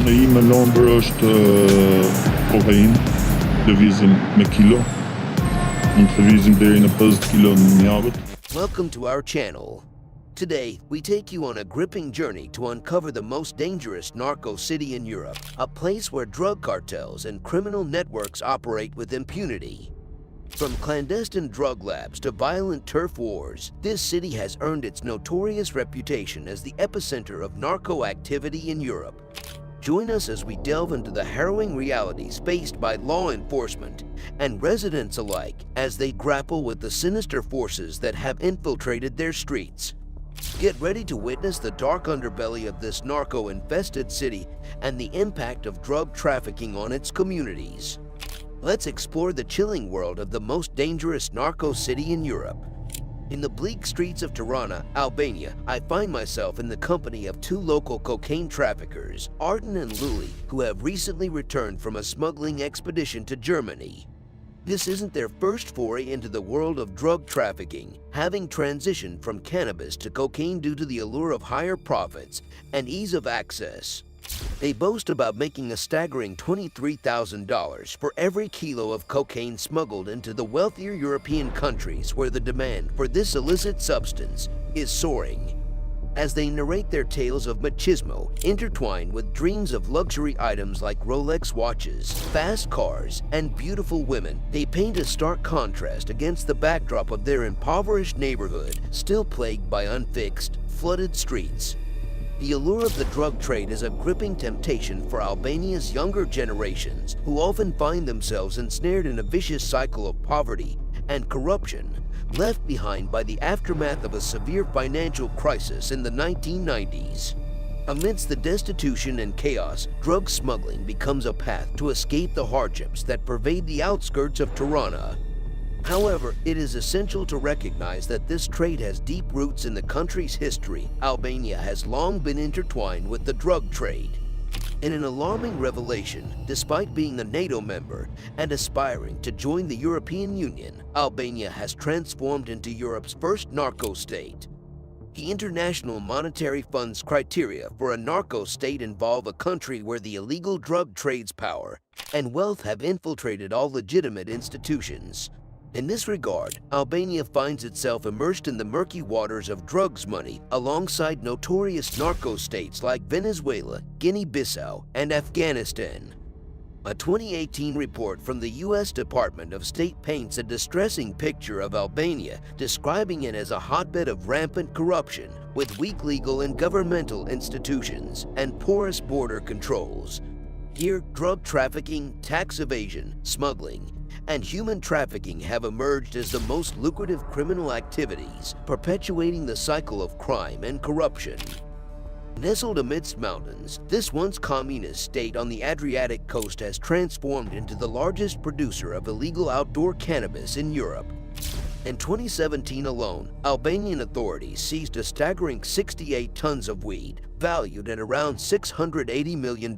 Në ime në ëmbër është kokain, lëvizim me kilo, mund të lëvizim deri në 50 kilo në javë. Welcome to our channel. Today, we take you on a gripping journey to uncover the most dangerous narco city in Europe, a place where drug cartels and criminal networks operate with impunity. From clandestine drug labs to violent turf wars, this city has earned its notorious reputation as the epicenter of narco activity in Europe. Join us as we delve into the harrowing realities faced by law enforcement and residents alike as they grapple with the sinister forces that have infiltrated their streets. Get ready to witness the dark underbelly of this narco-infested city and the impact of drug trafficking on its communities. Let's explore the chilling world of the most dangerous narco city in Europe. In the bleak streets of Tirana, Albania, I find myself in the company of two local cocaine traffickers, Artan and Luli, who have recently returned from a smuggling expedition to Germany. This isn't their first foray into the world of drug trafficking, having transitioned from cannabis to cocaine due to the allure of higher profits and ease of access. They boast about making a staggering $23,000 for every kilo of cocaine smuggled into the wealthier European countries where the demand for this illicit substance is soaring. As they narrate their tales of machismo, intertwined with dreams of luxury items like Rolex watches, fast cars, and beautiful women, they paint a stark contrast against the backdrop of their impoverished neighborhood, still plagued by unfixed, flooded streets. The allure of the drug trade is a gripping temptation for Albania's younger generations, who often find themselves ensnared in a vicious cycle of poverty and corruption, left behind by the aftermath of a severe financial crisis in the 1990s. Amidst the destitution and chaos, drug smuggling becomes a path to escape the hardships that pervade the outskirts of Tirana. However, it is essential to recognize that this trade has deep roots in the country's history. Albania has long been intertwined with the drug trade. In an alarming revelation, despite being a NATO member and aspiring to join the European Union, Albania has transformed into Europe's first narco-state. The International Monetary Fund's criteria for a narco-state involve a country where the illegal drug trade's power and wealth have infiltrated all legitimate institutions. In this regard, Albania finds itself immersed in the murky waters of drugs money alongside notorious narco-states like Venezuela, Guinea-Bissau, and Afghanistan. A 2018 report from the U.S. Department of State paints a distressing picture of Albania, describing it as a hotbed of rampant corruption with weak legal and governmental institutions and porous border controls. Here, drug trafficking, tax evasion, smuggling, and human trafficking have emerged as the most lucrative criminal activities, perpetuating the cycle of crime and corruption. Nestled amidst mountains, this once communist state on the Adriatic coast has transformed into the largest producer of illegal outdoor cannabis in Europe. In 2017 alone, Albanian authorities seized a staggering 68 tons of weed, valued at around $680 million.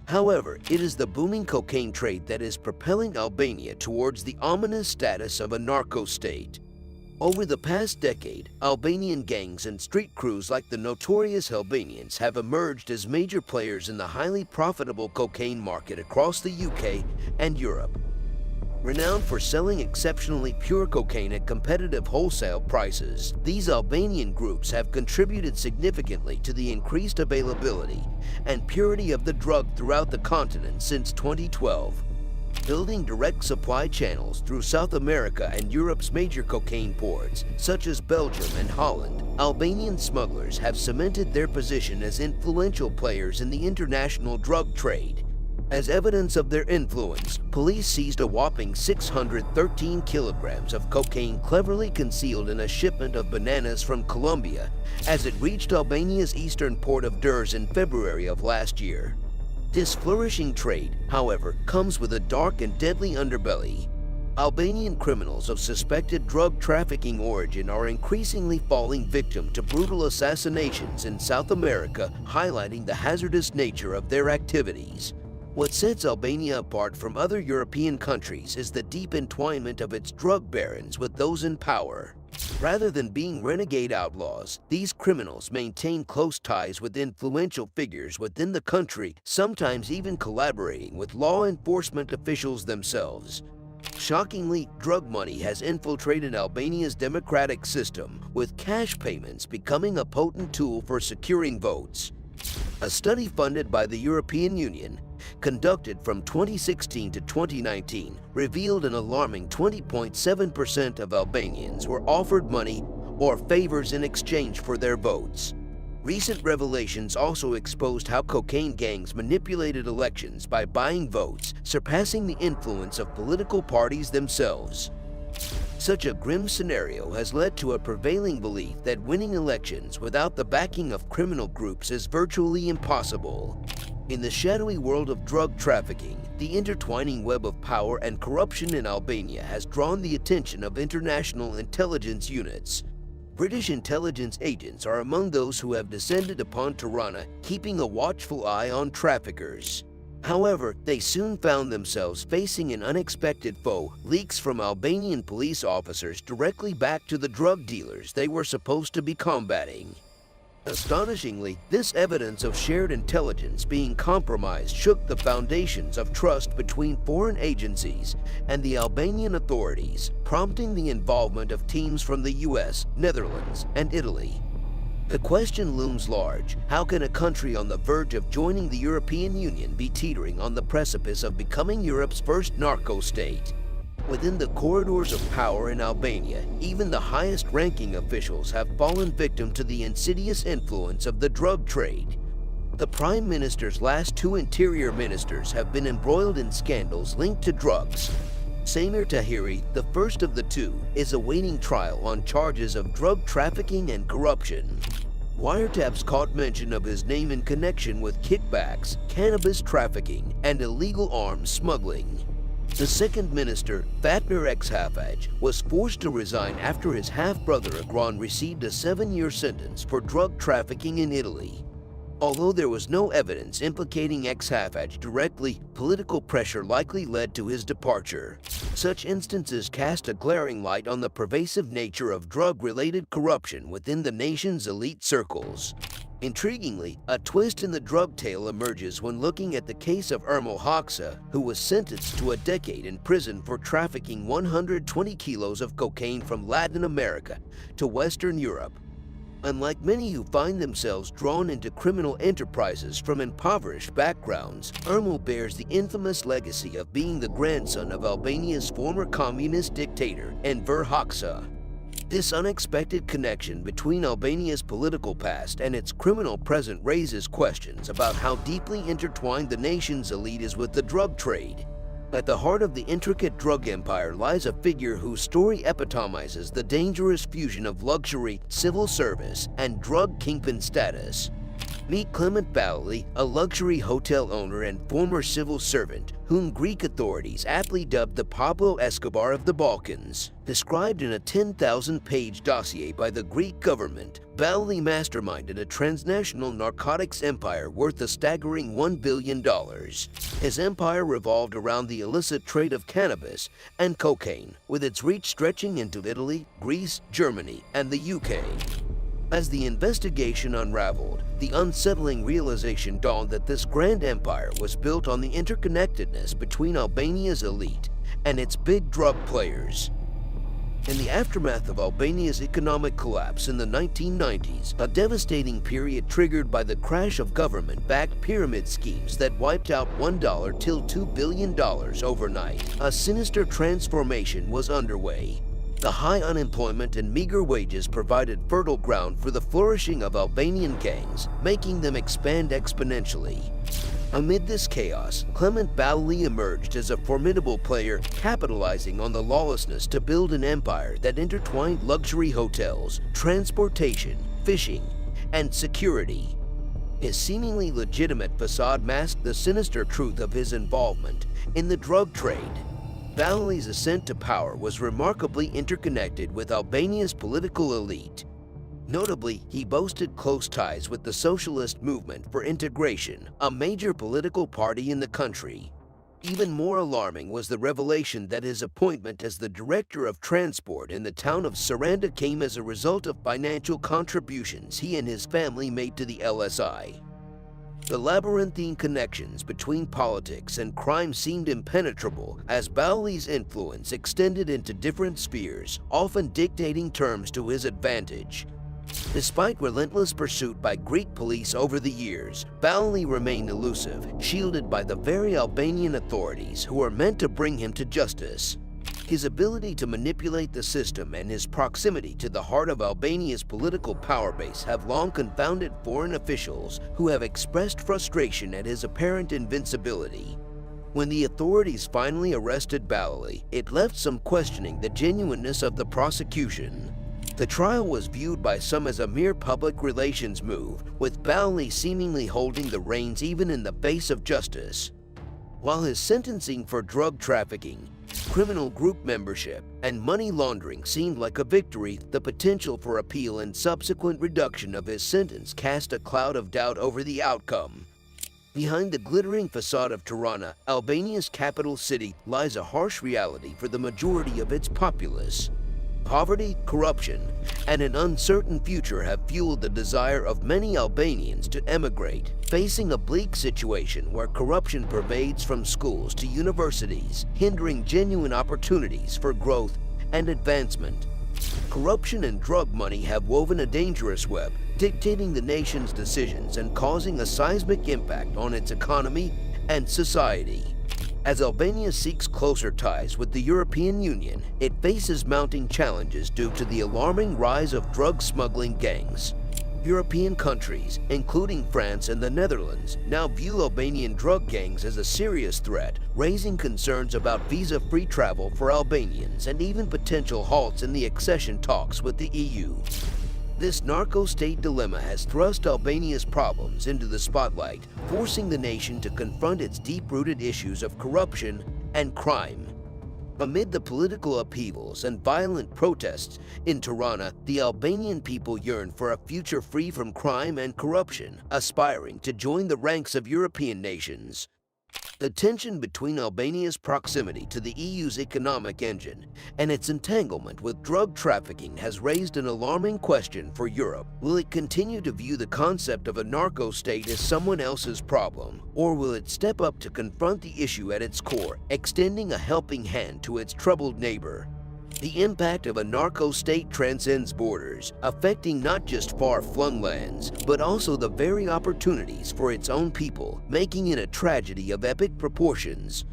However, it is the booming cocaine trade that is propelling Albania towards the ominous status of a narco-state. Over the past decade, Albanian gangs and street crews like the notorious Albanians have emerged as major players in the highly profitable cocaine market across the UK and Europe. Renowned for selling exceptionally pure cocaine at competitive wholesale prices, these Albanian groups have contributed significantly to the increased availability and purity of the drug throughout the continent since 2012. Building direct supply channels through South America and Europe's major cocaine ports, such as Belgium and Holland, Albanian smugglers have cemented their position as influential players in the international drug trade. As evidence of their influence, police seized a whopping 613 kilograms of cocaine cleverly concealed in a shipment of bananas from Colombia as it reached Albania's eastern port of Durrës in February of last year. This flourishing trade, however, comes with a dark and deadly underbelly. Albanian criminals of suspected drug trafficking origin are increasingly falling victim to brutal assassinations in South America, highlighting the hazardous nature of their activities. What sets Albania apart from other European countries is the deep entwinement of its drug barons with those in power. Rather than being renegade outlaws, these criminals maintain close ties with influential figures within the country, sometimes even collaborating with law enforcement officials themselves. Shockingly, drug money has infiltrated Albania's democratic system, with cash payments becoming a potent tool for securing votes. A study funded by the European Union, conducted from 2016 to 2019, revealed an alarming 20.7% of Albanians were offered money or favors in exchange for their votes. Recent revelations also exposed how cocaine gangs manipulated elections by buying votes, surpassing the influence of political parties themselves. Such a grim scenario has led to a prevailing belief that winning elections without the backing of criminal groups is virtually impossible. In the shadowy world of drug trafficking, the intertwining web of power and corruption in Albania has drawn the attention of international intelligence units. British intelligence agents are among those who have descended upon Tirana, keeping a watchful eye on traffickers. However, they soon found themselves facing an unexpected foe: leaks from Albanian police officers directly back to the drug dealers they were supposed to be combating. Astonishingly, this evidence of shared intelligence being compromised shook the foundations of trust between foreign agencies and the Albanian authorities, prompting the involvement of teams from the US, Netherlands, and Italy. The question looms large: how can a country on the verge of joining the European Union be teetering on the precipice of becoming Europe's first narco-state? Within the corridors of power in Albania, even the highest-ranking officials have fallen victim to the insidious influence of the drug trade. The Prime Minister's last two interior ministers have been embroiled in scandals linked to drugs. Samir Tahiri, the first of the two, is awaiting trial on charges of drug trafficking and corruption. Wiretaps caught mention of his name in connection with kickbacks, cannabis trafficking, and illegal arms smuggling. The second minister, Fatmir Xhafaj, was forced to resign after his half-brother Agron received a 7-year sentence for drug trafficking in Italy. Although there was no evidence implicating Xhafaj directly, political pressure likely led to his departure. Such instances cast a glaring light on the pervasive nature of drug-related corruption within the nation's elite circles. Intriguingly, a twist in the drug tale emerges when looking at the case of Ermal Haksa, who was sentenced to a decade in prison for trafficking 120 kilos of cocaine from Latin America to Western Europe. Unlike many who find themselves drawn into criminal enterprises from impoverished backgrounds, Ermal bears the infamous legacy of being the grandson of Albania's former communist dictator, Enver Hoxha. This unexpected connection between Albania's political past and its criminal present raises questions about how deeply intertwined the nation's elite is with the drug trade. At the heart of the intricate drug empire lies a figure whose story epitomizes the dangerous fusion of luxury, civil service, and drug kingpin status. Meet Clement Balali, a luxury hotel owner and former civil servant, whom Greek authorities aptly dubbed the Pablo Escobar of the Balkans. Described in a 10,000-page dossier by the Greek government, Balali masterminded a transnational narcotics empire worth a staggering $1 billion. His empire revolved around the illicit trade of cannabis and cocaine, with its reach stretching into Italy, Greece, Germany, and the UK. As the investigation unraveled, the unsettling realization dawned that this grand empire was built on the interconnectedness between Albania's elite and its big drug players. In the aftermath of Albania's economic collapse in the 1990s, a devastating period triggered by the crash of government-backed pyramid schemes that wiped out $1 till $2 billion overnight, a sinister transformation was underway. The high unemployment and meager wages provided fertile ground for the flourishing of Albanian gangs, making them expand exponentially. Amid this chaos, Clement Balali emerged as a formidable player, capitalizing on the lawlessness to build an empire that intertwined luxury hotels, transportation, fishing, and security. His seemingly legitimate facade masked the sinister truth of his involvement in the drug trade. Balali's ascent to power was remarkably interconnected with Albania's political elite. Notably, he boasted close ties with the Socialist Movement for Integration, a major political party in the country. Even more alarming was the revelation that his appointment as the director of transport in the town of Saranda came as a result of financial contributions he and his family made to the LSI. The labyrinthine connections between politics and crime seemed impenetrable as Bowley's influence extended into different spheres, often dictating terms to his advantage. Despite relentless pursuit by Greek police over the years, Bowley remained elusive, shielded by the very Albanian authorities who were meant to bring him to justice. His ability to manipulate the system and his proximity to the heart of Albania's political power base have long confounded foreign officials who have expressed frustration at his apparent invincibility. When the authorities finally arrested Bowley, it left some questioning the genuineness of the prosecution. The trial was viewed by some as a mere public relations move, with Bowley seemingly holding the reins even in the face of justice. While his sentencing for drug trafficking, criminal group membership, and money laundering seemed like a victory, the potential for appeal and subsequent reduction of his sentence cast a cloud of doubt over the outcome. Behind the glittering facade of Tirana, Albania's capital city, lies a harsh reality for the majority of its populace. Poverty, corruption, and an uncertain future have fueled the desire of many Albanians to emigrate, facing a bleak situation where corruption pervades from schools to universities, hindering genuine opportunities for growth and advancement. Corruption and drug money have woven a dangerous web, dictating the nation's decisions and causing a seismic impact on its economy and society. As Albania seeks closer ties with the European Union, it faces mounting challenges due to the alarming rise of drug smuggling gangs. European countries, including France and the Netherlands, now view Albanian drug gangs as a serious threat, raising concerns about visa-free travel for Albanians and even potential halts in the accession talks with the EU. This narco-state dilemma has thrust Albania's problems into the spotlight, forcing the nation to confront its deep-rooted issues of corruption and crime. Amid the political upheavals and violent protests in Tirana, the Albanian people yearn for a future free from crime and corruption, aspiring to join the ranks of European nations. The tension between Albania's proximity to the EU's economic engine and its entanglement with drug trafficking has raised an alarming question for Europe. Will it continue to view the concept of a narco-state as someone else's problem, or will it step up to confront the issue at its core, extending a helping hand to its troubled neighbor? The impact of a narco-state transcends borders, affecting not just far-flung lands, but also the very opportunities for its own people, making it a tragedy of epic proportions.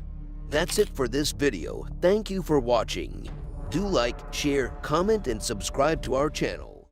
That's it for this video. Thank you for watching. Do like, share, comment, and subscribe to our channel.